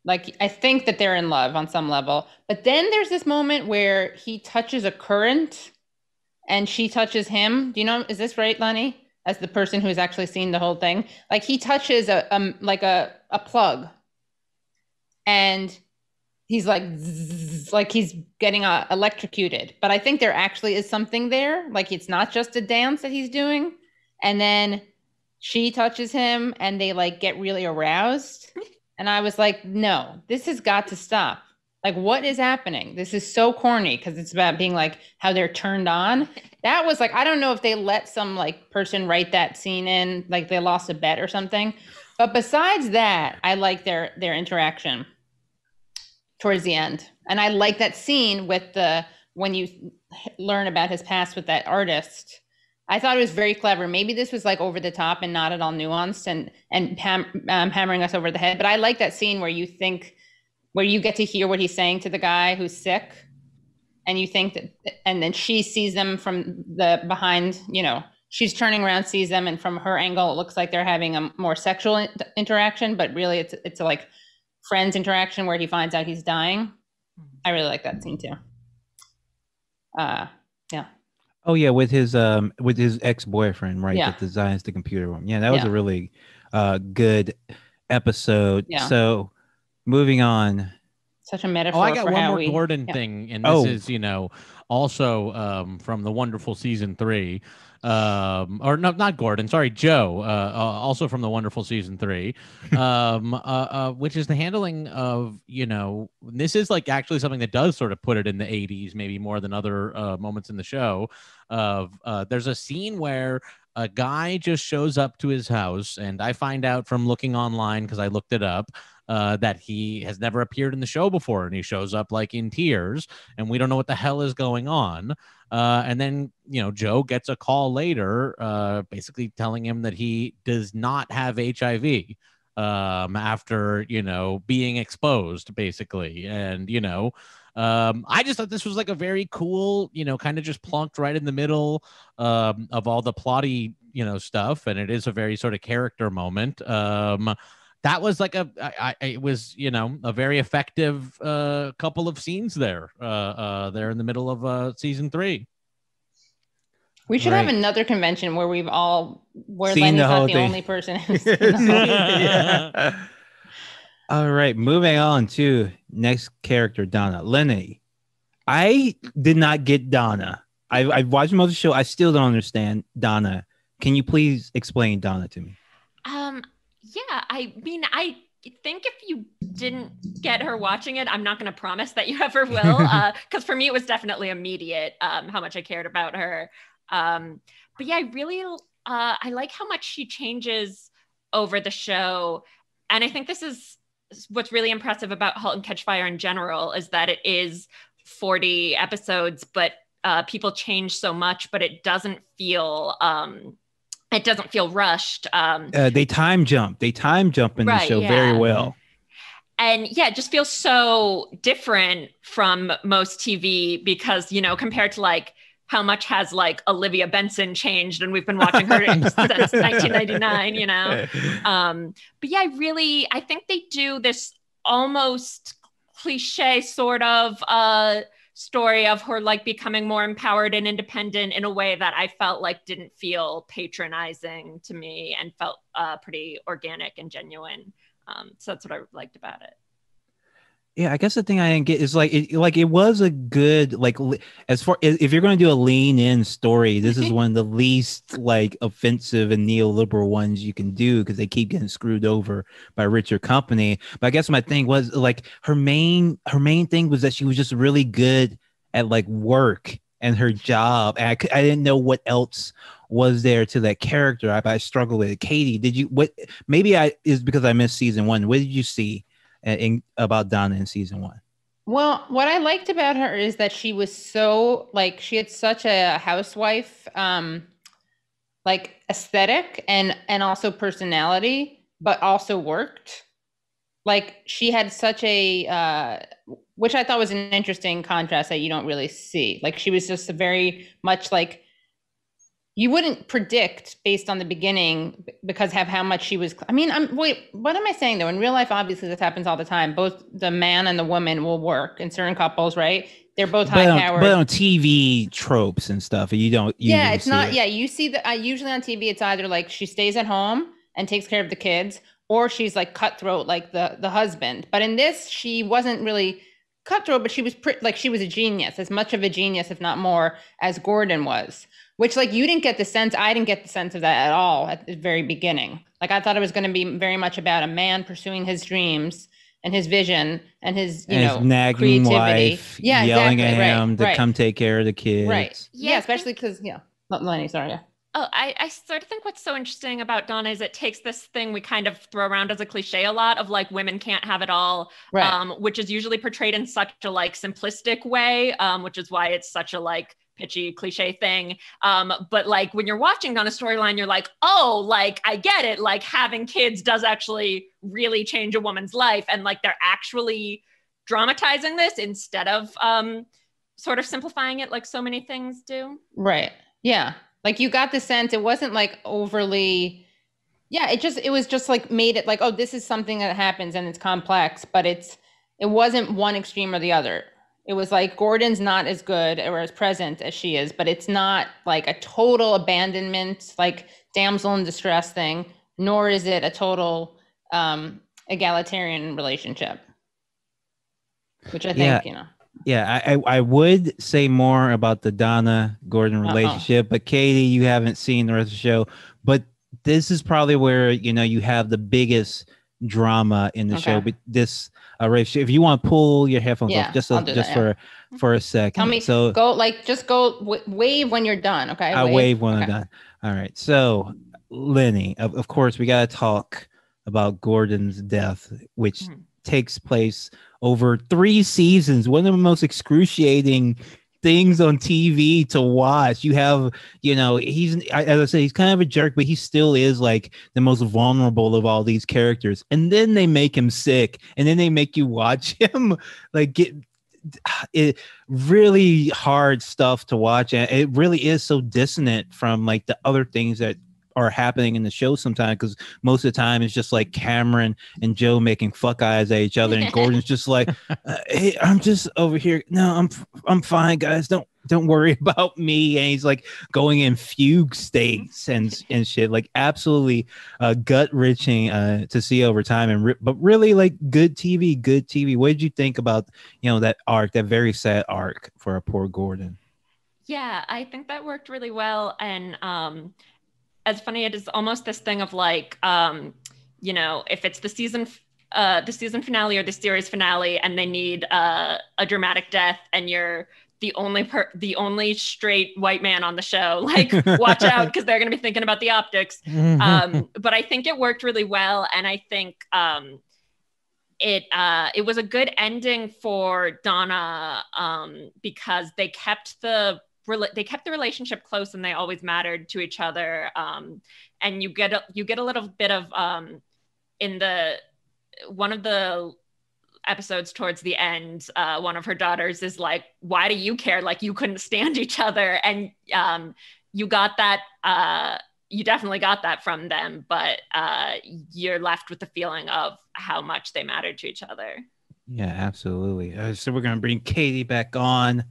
[SPEAKER 3] Like, I think that they're in love on some level. But then there's this moment where he touches a current and she touches him. Do you know, is this right, Lenny? As the person who's actually seen the whole thing. Like, he touches a plug. And he's like, zzz, like he's getting electrocuted. But I think there actually is something there. Like, it's not just a dance that he's doing. And then she touches him and they like get really aroused. And I was like, no, this has got to stop. Like, what is happening? This is so corny because it's about being like how they're turned on. That was like, I don't know if they let some like person write that scene in, like they lost a bet or something. But besides that, I like their interaction towards the end. And I like that scene with when you learn about his past with that artist. I thought it was very clever. Maybe this was like over the top and not at all nuanced and hammering us over the head. But I like that scene where you get to hear what he's saying to the guy who's sick. And you think that, and then she sees them from the behind, you know, she's turning around, sees them. And from her angle, it looks like they're having a more sexual interaction, but really it's a like friends interaction where he finds out he's dying. I really like that scene too. Yeah.
[SPEAKER 1] Oh yeah, with his ex-boyfriend, right? Yeah. That designs the computer room. Yeah, that was a really good episode. Yeah. So moving on.
[SPEAKER 3] Such a metaphor.
[SPEAKER 2] Oh, I got one more Gordon thing, and this is, you know, also from the wonderful season 3. Or no, not Gordon, sorry, Joe, also from the wonderful season 3, which is the handling of, you know, this is like actually something that does sort of put it in the 80s, maybe more than other moments in the show. There's a scene where a guy just shows up to his house, and I find out from looking online, because I looked it up, that he has never appeared in the show before, and he shows up like in tears, and we don't know what the hell is going on. And then, you know, Joe gets a call later, basically telling him that he does not have HIV after, you know, being exposed, basically. And, you know, I just thought this was like a very cool, you know, kind of just plunked right in the middle of all the plotty, you know, stuff. And it is a very sort of character moment. That was like it was, you know, a very effective couple of scenes there in the middle of season 3.
[SPEAKER 3] We should have another convention where Lenny's not the only person who's seen the whole
[SPEAKER 1] yeah. All right, moving on to next character, Donna. Lenny, I did not get Donna. I watched most of the show. I still don't understand Donna. Can you please explain Donna to me?
[SPEAKER 4] Yeah, I mean, I think if you didn't get her watching it, I'm not going to promise that you ever will, because for me, it was definitely immediate how much I cared about her. But yeah, I really, I like how much she changes over the show. And I think this is what's really impressive about *Halt and Catch Fire* in general, is that it is 40 episodes, but people change so much, but it doesn't feel... it doesn't feel rushed.
[SPEAKER 1] They time jump in the show very well.
[SPEAKER 4] And yeah, it just feels so different from most TV because, you know, compared to like how much has like Olivia Benson changed, and we've been watching her since 1999, you know? But yeah, I think they do this almost cliche sort of story of her like becoming more empowered and independent in a way that I felt like didn't feel patronizing to me and felt pretty organic and genuine. So that's what I liked about it.
[SPEAKER 1] Yeah, I guess the thing I didn't get is it was a good as far as if you're going to do a lean in story, this is one of the least like offensive and neoliberal ones you can do because they keep getting screwed over by richer company. But I guess my thing was like her main thing was that she was just really good at like work and her job, and I didn't know what else was there to that character. I struggled with it. Katie, did you what? Maybe is because I missed season 1. What did you see about Donna in season 1?
[SPEAKER 3] Well, what I liked about her is that she was so like she had such a housewife like aesthetic and also personality, but also worked. Like she had such a which I thought was an interesting contrast that you don't really see. Like she was just a very much like you wouldn't predict based on the beginning because of how much she was. I mean, what am I saying though? In real life, obviously this happens all the time. Both the man and the woman will work in certain couples, right? They're both high powered.
[SPEAKER 1] But on TV tropes and stuff, you don't.
[SPEAKER 3] Yeah, it's not. Yeah, you see that usually on TV, it's either like she stays at home and takes care of the kids, or she's like cutthroat, like the husband. But in this, she wasn't really cutthroat, but she was like she was a genius, as much of a genius, if not more, as Gordon was. Which like you didn't get the sense, I didn't get the sense of that at all at the very beginning. Like I thought it was going to be very much about a man pursuing his dreams and his vision and his his
[SPEAKER 1] nagging
[SPEAKER 3] creativity.
[SPEAKER 1] Wife, yelling at him to come take care of the kids.
[SPEAKER 3] Right. Yeah, especially because Lenny, sorry. Yeah.
[SPEAKER 4] Oh, I sort of think what's so interesting about Donna is it takes this thing we kind of throw around as a cliche a lot of like women can't have it all, right. Which is usually portrayed in such a like simplistic way, which is why it's such a like pitchy cliche thing. But like when you're watching Donna's storyline, you're like, oh, like I get it. Like having kids does actually really change a woman's life. And like they're actually dramatizing this instead of sort of simplifying it like so many things do.
[SPEAKER 3] Right. Yeah. Like you got the sense it wasn't like overly, it was just like made it like, oh, this is something that happens and it's complex, but it wasn't one extreme or the other. It was like Gordon's not as good or as present as she is, but it's not like a total abandonment, like damsel in distress thing, nor is it a total egalitarian relationship, which I think,
[SPEAKER 1] Yeah, I would say more about the Donna Gordon relationship, but Katie, you haven't seen the rest of the show. But this is probably where you have the biggest drama in the show. But this relationship, if you want to pull your headphones off, just for a second.
[SPEAKER 3] Tell me, go wave when you're done. Okay,
[SPEAKER 1] I'll wave when I'm done. All right. So, Lenny, of course, we got to talk about Gordon's death, which takes place over 3 seasons. One of the most excruciating things on TV to watch. You have, he's, as I said, he's kind of a jerk, but he still is like the most vulnerable of all these characters. And then they make him sick, and then they make you watch him like get it really hard stuff to watch. And it really is so dissonant from like the other things that are happening in the show sometimes, because most of the time it's just like Cameron and Joe making fuck eyes at each other, and Gordon's just like, hey, I'm just over here. No, I'm fine, guys. Don't worry about me. And he's like going in fugue states and shit, like absolutely gut wrenching to see over time. But really like good TV. What did you think about that arc, that very sad arc for a poor Gordon?
[SPEAKER 4] Yeah, I think that worked really well. And as funny, it is almost this thing of like, if it's the season finale or the series finale, and they need a dramatic death, and you're the only straight white man on the show, like watch out, because they're going to be thinking about the optics. But I think it worked really well, and I think it was a good ending for Donna because they kept the relationship close, and they always mattered to each other. And you get a little bit of in one of the episodes towards the end, one of her daughters is like, why do you care? Like you couldn't stand each other. And you got that, you definitely got that from them, but you're left with the feeling of how much they mattered to each other.
[SPEAKER 1] Yeah, absolutely. So we're gonna bring Katie back on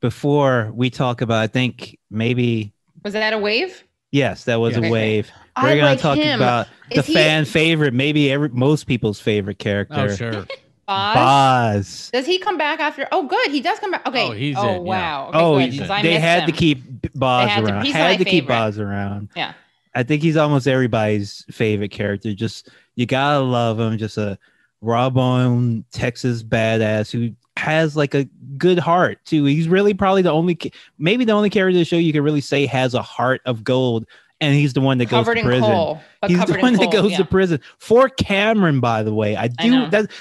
[SPEAKER 1] before we talk about. I think maybe
[SPEAKER 3] was that a wave?
[SPEAKER 1] Yes, that was a wave. We're gonna
[SPEAKER 3] like
[SPEAKER 1] talk
[SPEAKER 3] him.
[SPEAKER 1] about the fan favorite, maybe most people's favorite character.
[SPEAKER 2] Oh, sure.
[SPEAKER 1] Boz.
[SPEAKER 3] Does he come back after? Oh, good. He does come back. Okay.
[SPEAKER 2] Oh, he's
[SPEAKER 3] in,
[SPEAKER 2] wow.
[SPEAKER 3] Yeah. Okay, good,
[SPEAKER 1] they had to keep Boz around. Had to keep Boz around.
[SPEAKER 3] Yeah.
[SPEAKER 1] I think he's almost everybody's favorite character. Just you gotta love him. Just a raw bone Texas badass who has like a good heart too. He's really probably maybe the only character in the show you can really say has a heart of gold. And he's the one that goes to prison. He's the one that goes to prison for Cameron, by the way. I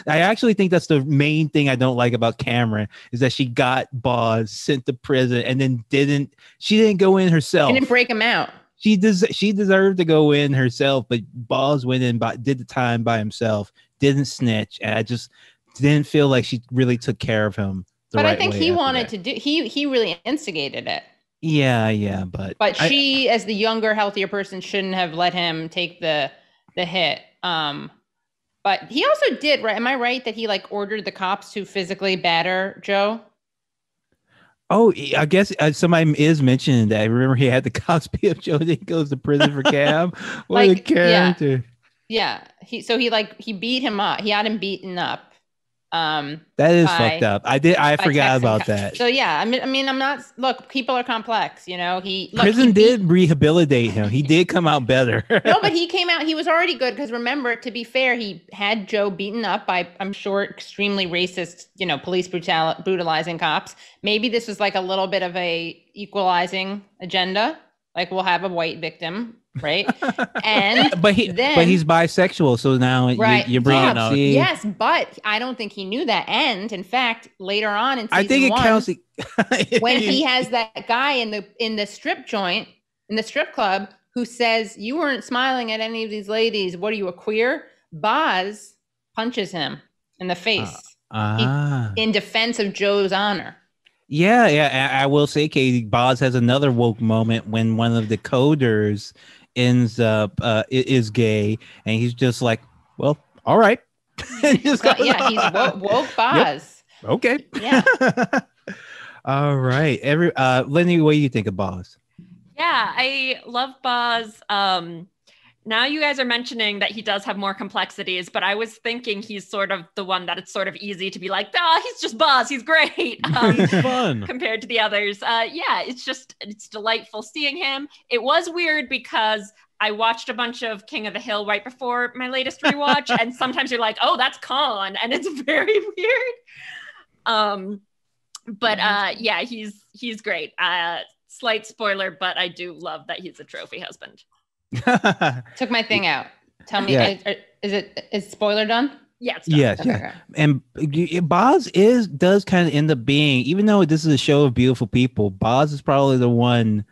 [SPEAKER 1] actually think that's the main thing I don't like about Cameron is that she got Boz sent to prison and then she didn't go in herself.
[SPEAKER 3] She didn't break him out.
[SPEAKER 1] She deserved to go in herself, but Boz went in, did the time by himself, didn't snitch. And I just didn't feel like she really took care of him.
[SPEAKER 3] But I think he wanted to do, he really instigated it.
[SPEAKER 1] Yeah, but
[SPEAKER 3] she, as the younger, healthier person, shouldn't have let him take the hit. But he also did, right? Am I right that he like ordered the cops to physically batter Joe?
[SPEAKER 1] Oh, I guess somebody is mentioning that. I remember he had the cops beat up Joe. Then he goes to prison for Cam. What a character!
[SPEAKER 3] Yeah. He beat him up. He had him beaten up.
[SPEAKER 1] That is fucked up. I forgot about that.
[SPEAKER 3] So yeah, I mean, I'm not. Look, people are complex. You know,
[SPEAKER 1] prison did rehabilitate him. He did come out better.
[SPEAKER 3] No, but he came out. He was already good because remember, to be fair, he had Joe beaten up by, I'm sure, extremely racist, police brutalizing cops. Maybe this was like a little bit of a equalizing agenda. Like we'll have a white victim. Right. And
[SPEAKER 1] but he's bisexual. So now you bring up
[SPEAKER 3] yes, but I don't think he knew that. And in fact, later on in season
[SPEAKER 1] counts
[SPEAKER 3] when he has that guy in the strip joint, in the strip club, who says, "You weren't smiling at any of these ladies. What are you, a queer?" Boz punches him in the face in defense of Joe's honor.
[SPEAKER 1] Yeah. I will say, Katie, Boz has another woke moment when one of the coders ends up is gay, and he's just like, well, all right.
[SPEAKER 3] He's woke Boz.
[SPEAKER 1] Yep. Okay.
[SPEAKER 3] Yeah.
[SPEAKER 1] All right. Lenny, what do you think of Boz?
[SPEAKER 4] Yeah, I love Boz. Now you guys are mentioning that he does have more complexities, but I was thinking he's sort of the one that it's sort of easy to be like, he's just Boz. He's great.
[SPEAKER 2] He's fun
[SPEAKER 4] compared to the others. Yeah, it's delightful seeing him. It was weird because I watched a bunch of King of the Hill right before my latest rewatch. And sometimes you're like, oh, that's Khan. And it's very weird. Yeah, he's great. Slight spoiler, but I do love that he's a trophy husband.
[SPEAKER 3] Took my thing out. Tell me, is spoiler done?
[SPEAKER 4] Yeah, it's done.
[SPEAKER 1] Yes, okay. And Boz does kind of end up being, even though this is a show of beautiful people, Boz is probably the one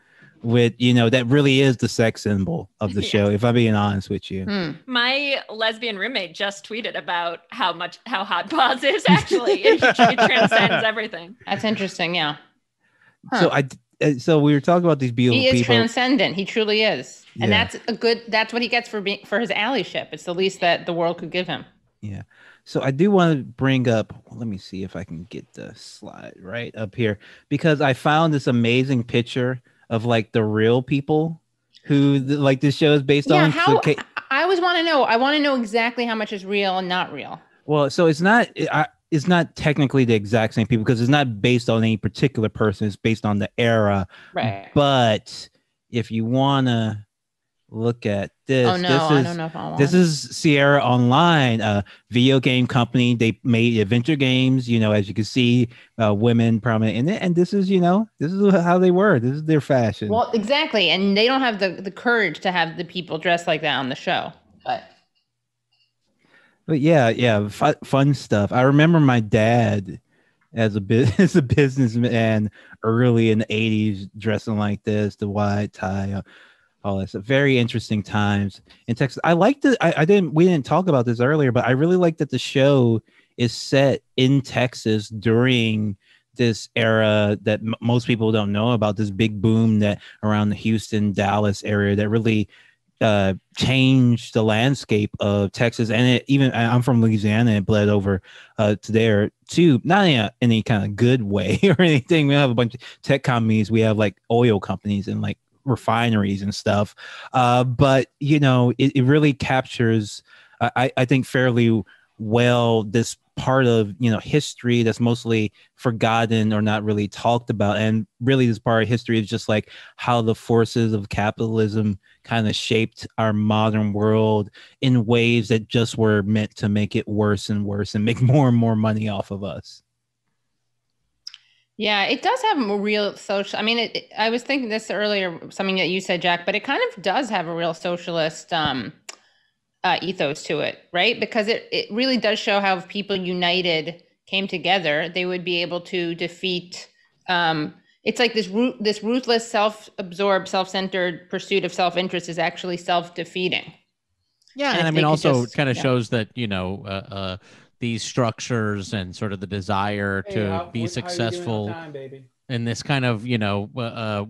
[SPEAKER 1] with that really is the sex symbol of the show, if I'm being honest with you.
[SPEAKER 4] My lesbian roommate just tweeted about how hot Boz is. Actually, it transcends everything.
[SPEAKER 3] That's interesting. Yeah.
[SPEAKER 1] Huh. So we were talking about these beautiful people.
[SPEAKER 3] He is transcendent. He truly is. And that's what he gets for his allyship. It's the least that the world could give him.
[SPEAKER 1] Yeah. So I do want to bring up, let me see if I can get the slide right up here, because I found this amazing picture of like the real people who like this show is based on.
[SPEAKER 3] I always want to know. I want to know exactly how much is real and not real.
[SPEAKER 1] Well, so it's not technically the exact same people because it's not based on any particular person. It's based on the era.
[SPEAKER 3] Right.
[SPEAKER 1] But if you want to look at this,
[SPEAKER 3] I don't know if I want.
[SPEAKER 1] This is Sierra Online, a video game company. They made adventure games, as you can see, women prominent in it. And this is how they were. This is their fashion.
[SPEAKER 3] Well, exactly. And they don't have the courage to have the people dressed like that on the show.
[SPEAKER 1] But yeah, fun stuff. I remember my dad as a businessman early in the 80s dressing like this, the white tie, all that stuff. Very interesting times in Texas. I liked it. We didn't talk about this earlier, but I really like that the show is set in Texas during this era that most people don't know about, this big boom that around the Houston, Dallas area that really changed the landscape of Texas. And I'm from Louisiana, and it bled over to there too, not in any kind of good way or anything. We have a bunch of tech companies. We have like oil companies and like refineries and stuff. But it really captures, I think, fairly well this part of history that's mostly forgotten or not really talked about. And really this part of history is just like how the forces of capitalism kind of shaped our modern world in ways that just were meant to make it worse and worse and make more and more money off of us.
[SPEAKER 3] Yeah, it does have a real social. I mean, I was thinking this earlier, something that you said, Jack, but it kind of does have a real socialist ethos to it, right? Because it really does show how if people united came together, they would be able to defeat. It's like this ruthless, self-absorbed, self-centered pursuit of self-interest is actually self-defeating.
[SPEAKER 2] Yeah, and I mean, also it kind of shows that these structures and sort of the desire to be successful in this kind of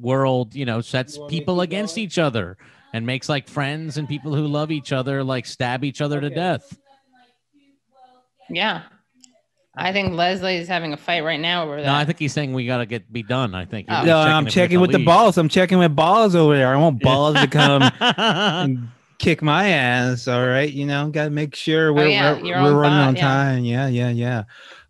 [SPEAKER 2] world sets people against each other and makes like friends and people who love each other like stab each other to death.
[SPEAKER 3] Yeah, I think Leslie is having a fight right now over that.
[SPEAKER 2] No, I think he's saying we got to be done. I think.
[SPEAKER 1] No, I'm checking with the balls. I'm checking with balls over there. I want balls to come and kick my ass. All right, got to make sure we're running on time. Yeah.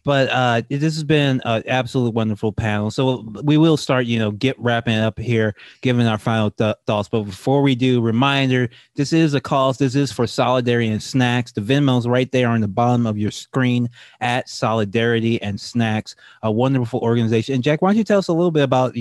[SPEAKER 1] But this has been an absolute wonderful panel. So we will start, get wrapping up here, giving our final thoughts. But before we do, reminder, this is a cause. This is for Solidarity and Snacks. The Venmo's right there on the bottom of your screen at Solidarity and Snacks, a wonderful organization. And Jack, why don't you tell us a little bit about,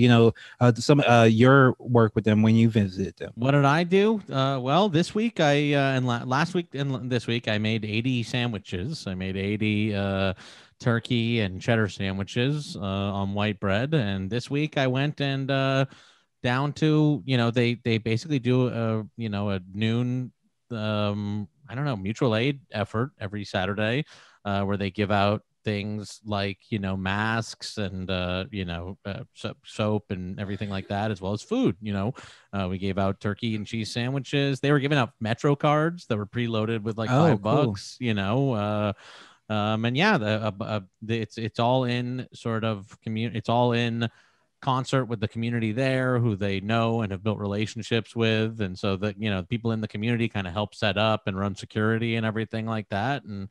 [SPEAKER 1] some your work with them when you visited them?
[SPEAKER 2] What did I do? Well, this week and last week and this week I made 80 sandwiches. I made 80 turkey and cheddar sandwiches on white bread, and this week I went and down to they basically do a noon mutual aid effort every Saturday where they give out things like masks and soap and everything like that, as well as food. We gave out turkey and cheese sandwiches. They were giving out Metro cards that were preloaded with like $5. And yeah, it's all in sort of community. It's all in concert with the community there, who they know and have built relationships with, and so that people in the community kind of help set up and run security and everything like that. And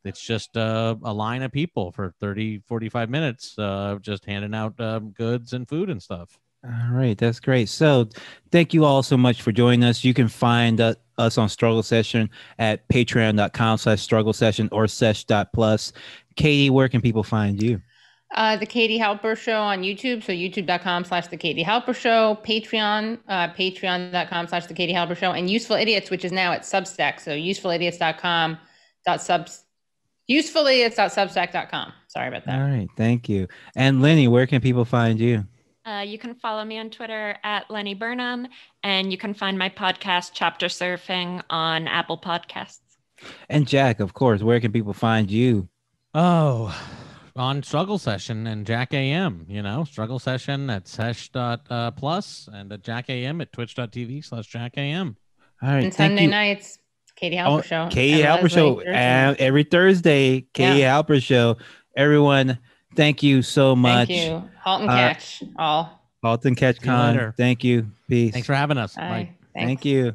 [SPEAKER 2] it's just a line of people for 30-45 minutes, just handing out goods and food and stuff.
[SPEAKER 1] All right, that's great. So thank you all so much for joining us. You can find us on Struggle Session at patreon.com/struggle session or sesh.plus. Katie, where can people find you?
[SPEAKER 3] The Katie Halper Show on YouTube. So youtube.com/The Katie Halper Show, Patreon, patreon.com/The Katie Halper Show, and Useful Idiots, which is now at Substack. So usefulidiots.substack.com. Sorry about that.
[SPEAKER 1] All right. Thank you. And Lenny, where can people find you?
[SPEAKER 4] You can follow me on Twitter at Lenny Burnham, and you can find my podcast, Chapter Surfing, on Apple Podcasts.
[SPEAKER 1] And Jack, of course, where can people find you?
[SPEAKER 2] Oh, on Struggle Session and Jack AM, Struggle Session at sesh.plus and at Jack AM at twitch.tv/Jack AM.
[SPEAKER 1] All right.
[SPEAKER 3] And Sunday nights, Katie Halper Show.
[SPEAKER 1] Katie Halper Show. And every Thursday, Katie Halper Show. Everyone, thank you so much.
[SPEAKER 3] Thank you. Halt and catch all.
[SPEAKER 1] Halt and catch con. Thank you. Peace.
[SPEAKER 2] Thanks for having us.
[SPEAKER 3] Bye.
[SPEAKER 1] Thank you.